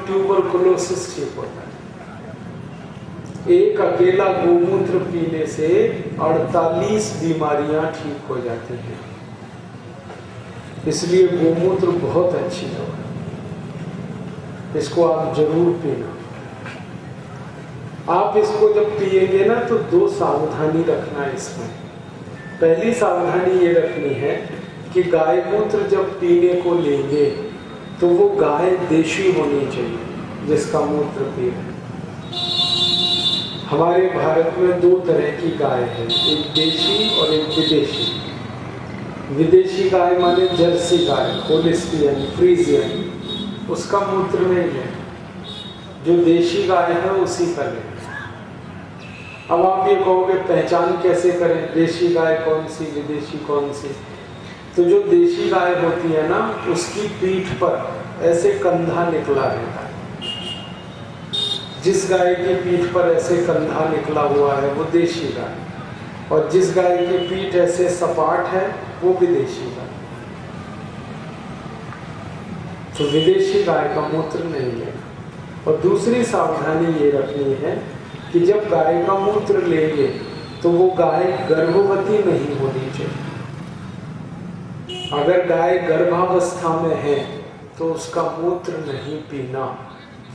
Tuberculosis ठीक होता है। एक अकेला गोमूत्र पीने से 48 बीमारियां ठीक हो जाती हैं। इसलिए गोमूत्र बहुत अच्छी दवा है, इसको आप जरूर पीना। आप इसको जब पिएंगे ना तो 2 सावधानी रखना इसमें। पहली सावधानी ये रखनी है कि गाय मूत्र जब पीने को लेंगे तो वो गाय देशी होनी चाहिए जिसका मूत्र पी रहे। हमारे भारत में 2 तरह की गाय है, एक देशी और एक विदेशी। विदेशी गाय माने जर्सी गाय, होलिस्टियन, फ्रीजियन, उसका मूत्र नहीं है। जो देशी गाय है उसी का लें। अब आप ये कहोगे पहचान कैसे करें, देशी गाय कौन सी, विदेशी कौन सी? तो जो देशी गाय होती है ना, उसकी पीठ पर ऐसे कंधा निकला रहता है। जिस गाय की पीठ पर ऐसे कंधा निकला हुआ है वो देशी गाय, और जिस गाय की पीठ ऐसे सपाट है वो विदेशी गाय। तो विदेशी गाय का मूत्र नहीं लेना। और दूसरी सावधानी ये रखनी है कि जब गाय का मूत्र लेंगे तो वो गाय गर्भवती नहीं होनी चाहिए। अगर गाय गर्भावस्था में है तो उसका मूत्र नहीं पीना,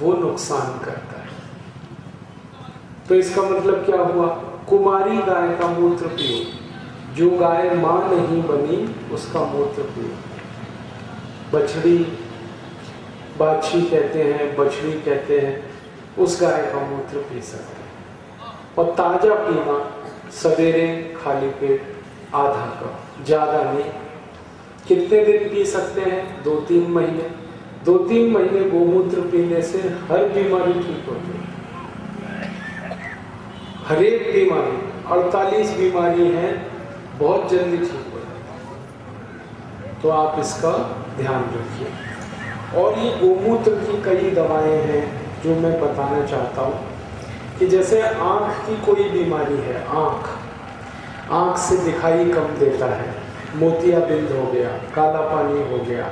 वो नुकसान करता है। तो इसका मतलब क्या हुआ? कुमारी गाय का मूत्र पियो, जो गाय मां नहीं बनी उसका मूत्र पियो। बछड़ी, बाछी कहते हैं, बछड़ी कहते हैं, उस गाय का मूत्र पी सकते हैं। और ताजा पीना, सवेरे खाली पेट आधा कप, ज्यादा नहीं। कितने दिन पी सकते हैं? 2-3 महीने। 2-3 महीने गोमूत्र पीने से हर बीमारी ठीक होती है। हर एक बीमारी, 48 बीमारी हैं, बहुत जल्दी ठीक हो जाती है। तो आप इसका ध्यान रखिए। और ये गोमूत्र की कई दवाएं हैं जो मैं बताना चाहता हूँ कि जैसे आँख की कोई बीमारी है, आँख से दिखाई कम देता है, मोतियाबिंद हो गया, काला पानी हो गया,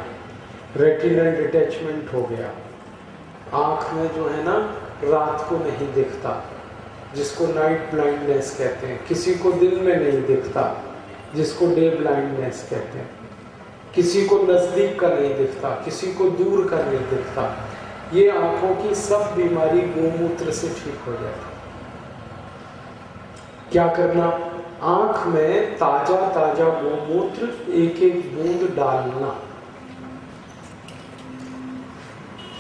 रेटिनल डिटैचमेंट हो गया, आँख में जो है ना रात को नहीं दिखता, जिसको नाइट ब्लाइंडनेस कहते हैं, किसी को दिन में नहीं दिखता, जिसको डे ब्लाइंडनेस कहते हैं, किसी को नजदीक का नहीं दिखता, किसी को दूर का नहीं दिखता। ये आंखों की सब बीमारी गोमूत्र से ठीक हो जाती। क्या करना? आंख में ताजा ताजा गोमूत्र 1-1 बूंद डालना।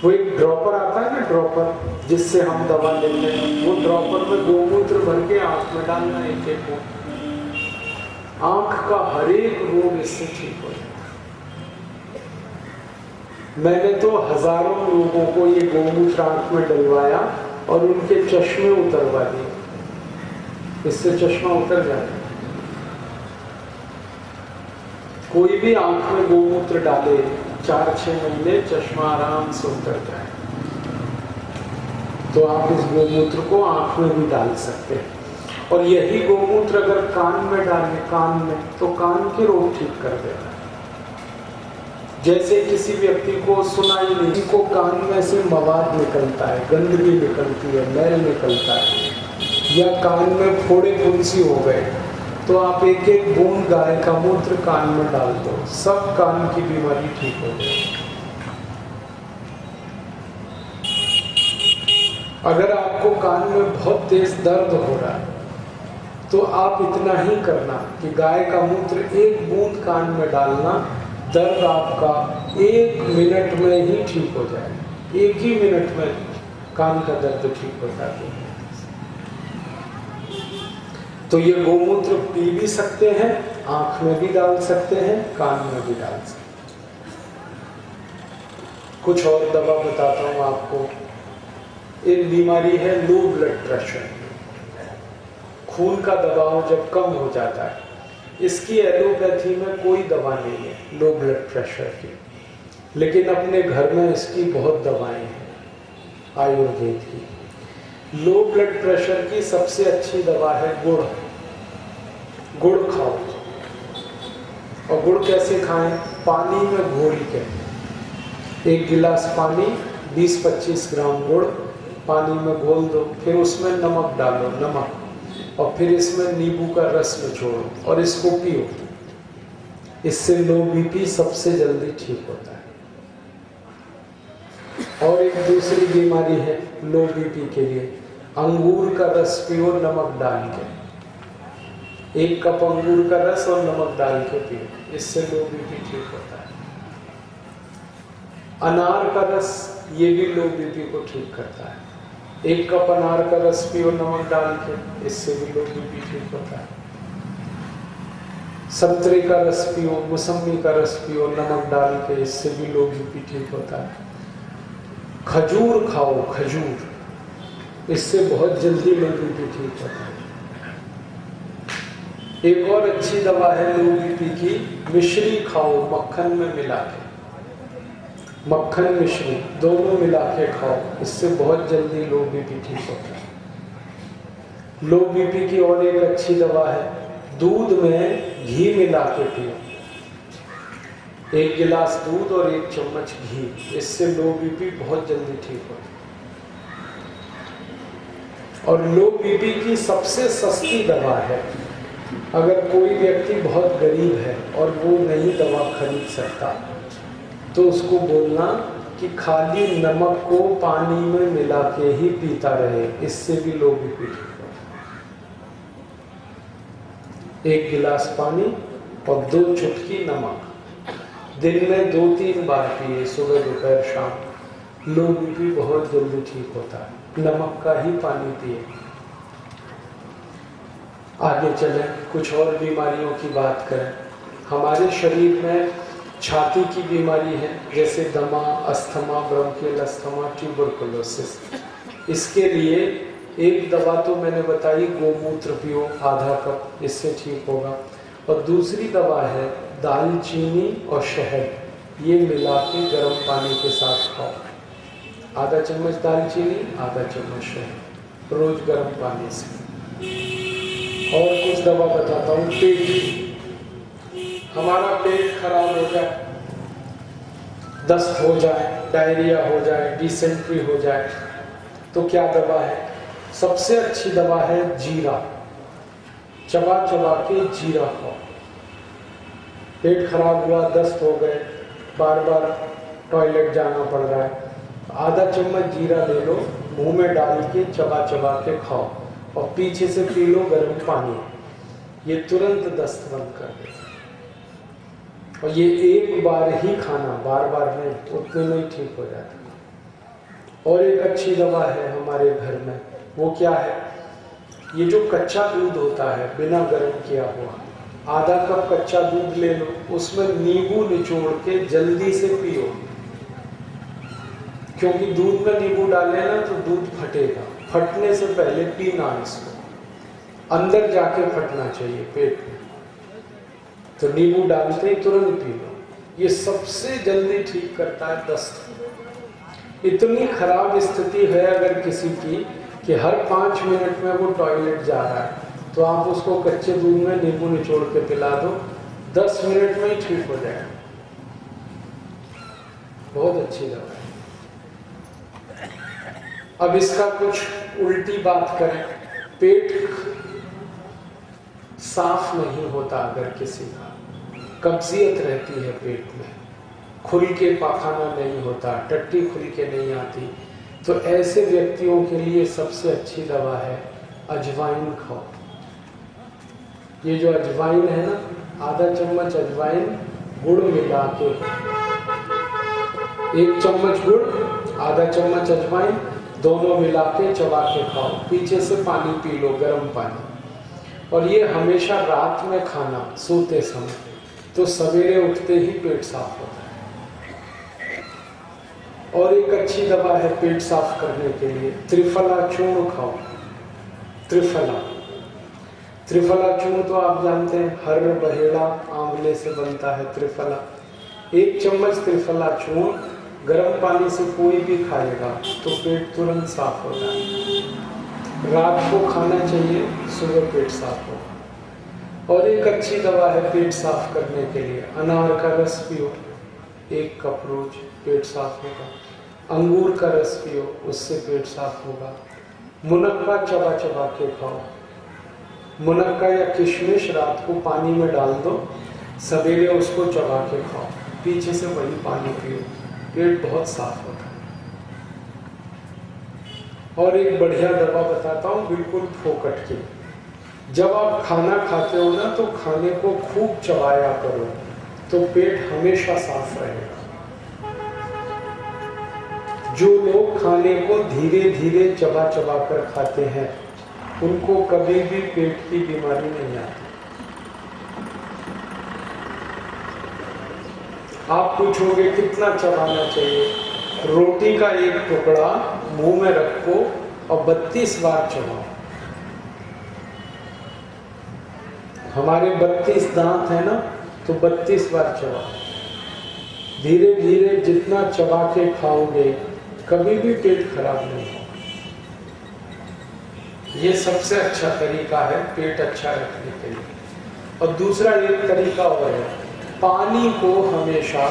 वो एक ड्रॉपर आता है ना, ड्रॉपर जिससे हम दवा लेते हैं, वो ड्रॉपर में गोमूत्र भर के आंख में डालना 1-1 बूंद। आंख का हर एक रोग इससे ठीक हो जाता है। मैंने तो हजारों लोगों को ये गोमूत्र आंख में डलवाया और उनके चश्मे उतरवा दिए। इससे चश्मा उतर जाता है। कोई भी आंख में गोमूत्र डाले 4-6 महीने चश्मा आराम से उतर जाए। तो आप इस गोमूत्र को आंख में भी डाल सकते हैं। और यही गोमूत्र अगर कान में डालें, कान में, तो कान के रोग ठीक कर देता है। जैसे किसी व्यक्ति को सुनाई नहीं, को कान में से मवाद निकलता है, गंदगी निकलती है, मैल निकलता है, या कान में फोड़े फुंसी हो गए, तो आप 1-1 बूंद गाय का मूत्र कान में डाल दो, सब कान की बीमारी ठीक हो जाए। अगर आपको कान में बहुत तेज दर्द हो रहा है तो आप इतना ही करना कि गाय का मूत्र 1 बूंद कान में डालना, दर्द आपका 1 मिनट में ही ठीक हो जाएगा। 1 ही मिनट में कान का दर्द ठीक हो जाता है। तो ये गोमूत्र पी भी सकते हैं, आंख में भी डाल सकते हैं, कान में भी डाल सकते हैं। कुछ और दवा बताता हूँ आपको। एक बीमारी है लो ब्लड प्रेशर, खून का दबाव जब कम हो जाता है। इसकी एलोपैथी में कोई दवा नहीं है लो ब्लड प्रेशर की, लेकिन अपने घर में इसकी बहुत दवाएं हैं आयुर्वेद की। लो ब्लड प्रेशर की सबसे अच्छी दवा है गुड़। गुड़ खाओ। और गुड़ कैसे खाएं? पानी में घोल के 1 गिलास पानी 20-25 ग्राम गुड़ पानी में घोल दो, फिर उसमें नमक डालो, नमक, और फिर इसमें नींबू का रस निचोड़ो और इसको पियो। इससे लो बीपी सबसे जल्दी ठीक होता है। और एक दूसरी बीमारी है लो बीपी के लिए, अंगूर का रस पियो नमक डाल के। 1 कप अंगूर का रस और नमक डाल के पियो, इससे लो बीपी ठीक होता है। अनार का रस, ये भी लो बीपी को ठीक करता है। 1 कप अनार का रस पियो नमक डाल के, इससे भी लो बीपी ठीक होता है। संतरे का रस पियो, मौसमी का रस पियो नमक डाल के, इससे भी लो बीपी ठीक होता है। खजूर खाओ, खजूर, इससे बहुत जल्दी लो बीपी ठीक होता है। एक और अच्छी दवा है लो बीपी की, मिश्री खाओ मक्खन में मिला के, मक्खन मिश्री दोनों मिला के खाओ, इससे बहुत जल्दी लो बीपी ठीक होता है। लो बीपी की और एक अच्छी दवा है, दूध में घी मिला के पियो। 1 गिलास दूध और 1 चम्मच घी, इससे लो बीपी बहुत जल्दी ठीक होता है। और लो बीपी की सबसे सस्ती दवा है, अगर कोई व्यक्ति बहुत गरीब है और वो नई दवा खरीद सकता, तो उसको बोलना कि खाली नमक को पानी में मिला के ही पीता रहे, इससे भी लो बीपी ठीक होता है। 1 गिलास पानी और 2 चुटकी नमक, दिन में 2-3 बार पिए, सुबह दोपहर शाम, लो बीपी बहुत जल्दी ठीक होता है। नमक का ही पानी पिए। आगे चलें, कुछ और बीमारियों की बात करें। हमारे शरीर में छाती की बीमारी है, जैसे दमा, अस्थमा, ब्रोंकियल अस्थमा, ट्यूबरकुलोसिस। इसके लिए एक दवा तो मैंने बताई, गोमूत्र पियो आधा कप, इससे ठीक होगा। और दूसरी दवा है दालचीनी और शहद, ये मिला के गर्म पानी के साथ खाओ। आधा चम्मच दालचीनी, आधा चम्मच शहद, रोज गर्म पानी से। और कुछ दवा बताता हूँ पेट की। हमारा पेट खराब हो जाए, दस्त हो जाए, डायरिया हो जाए, डिसेंट्री हो जाए, तो क्या दवा है? सबसे अच्छी दवा है जीरा। चबा चबा के जीरा खाओ। पेट खराब हुआ, दस्त हो गए, बार बार टॉयलेट जाना पड़ रहा है, आधा चम्मच जीरा ले लो, मुंह में डाल के चबा चबा के खाओ और पीछे से पी लो गर्म पानी। ये तुरंत दस्त बंद कर देगा। और ये एक बार ही खाना, बार बार नहीं, उतने में ही ठीक हो जाता। और एक अच्छी दवा है हमारे घर में, वो क्या है? ये जो कच्चा दूध होता है बिना गर्म किया हुआ, आधा कप कच्चा दूध ले लो, उसमें नींबू निचोड़ के जल्दी से पियो। क्योंकि दूध में नींबू डाले ना तो दूध फटेगा, फटने से पहले पीना इसको, अंदर जाके फटना चाहिए पेट में। तो नींबू डालते ही तुरंत पी लो, ये सबसे जल्दी ठीक करता है दस्त। इतनी खराब स्थिति है अगर किसी की कि हर 5 मिनट में वो टॉयलेट जा रहा है, तो आप उसको कच्चे दूध में नींबू निचोड़ के पिला दो, 10 मिनट में ही ठीक हो जाएगा। बहुत अच्छी दवा है। अब इसका कुछ उल्टी बात करें, पेट साफ नहीं होता, अगर किसी का कब्जियत रहती है पेट में, खुल के पाखाना नहीं होता, टट्टी खुल के नहीं आती, तो ऐसे व्यक्तियों के लिए सबसे अच्छी दवा है अजवाइन खाओ। ये जो अजवाइन है ना, आधा चम्मच अजवाइन गुड़ मिला के, 1 चम्मच गुड़, आधा चम्मच अजवाइन, दोनों मिला के चबा के खाओ, पीछे से पानी पी लो, गर्म पानी। और ये हमेशा रात में खाना, सोते समय, तो सवेरे उठते ही पेट साफ होता है। और एक अच्छी दवा है पेट साफ करने के लिए, त्रिफला चूर्ण खाओ। त्रिफला चूर्ण तो आप जानते हैं, हर बहेड़ा आंवले से बनता है त्रिफला। 1 चम्मच त्रिफला चूर्ण गर्म पानी से कोई भी खाएगा तो पेट तुरंत साफ होता है। रात को खाना चाहिए, सुबह पेट साफ होगा। और एक अच्छी दवा है पेट साफ करने के लिए, अनार का रस पियो, 1 कप रोज, पेट साफ होगा। अंगूर का रस पियो, उससे पेट साफ होगा। मुनक्का चबा चबा के खाओ। मुनक्का या किशमिश रात को पानी में डाल दो, सवेरे उसको चबा के खाओ, पीछे से वही पानी पियो, पेट बहुत साफ होता है। और एक बढ़िया दवा बताता हूँ, बिल्कुल फोकट की। जब आप खाना खाते हो ना, तो खाने को खूब चबाया करो, तो पेट हमेशा साफ रहेगा। जो लोग खाने को धीरे धीरे चबा चबा कर खाते हैं, उनको कभी भी पेट की बीमारी नहीं आती। आप पूछोगे कितना चबाना चाहिए? रोटी का एक टुकड़ा मुंह में रखो और 32 बार चबाओ। हमारे 32 दांत है ना, तो 32 बार चबाओ। धीरे धीरे जितना चबा के खाओगे, कभी भी पेट खराब नहीं होगा। ये सबसे अच्छा तरीका है पेट अच्छा रखने के लिए। और दूसरा एक तरीका और है, पानी को हमेशा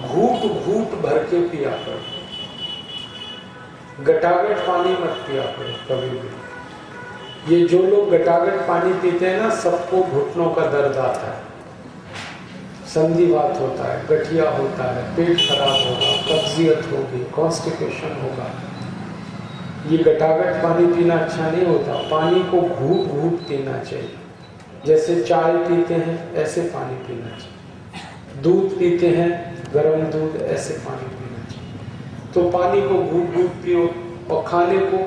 घूट घूट भर के पिया करो, गटागट पानी मत पिया करो कभी भी। ये जो लोग गटागट पानी पीते हैं ना, सबको घुटनों का दर्द आता है, संधिवात होता है, गठिया होता है, पेट खराब होगा, कब्जियत होगी, कॉन्स्टिपेशन होगा। ये गटागट पानी पीना अच्छा नहीं होता। पानी को घूट घूट पीना चाहिए। जैसे चाय पीते हैं ऐसे पानी पीना चाहिए, दूध पीते हैं गर्म दूध, ऐसे पानी पीना चाहिए। तो पानी को घूट घूट पियो और खाने को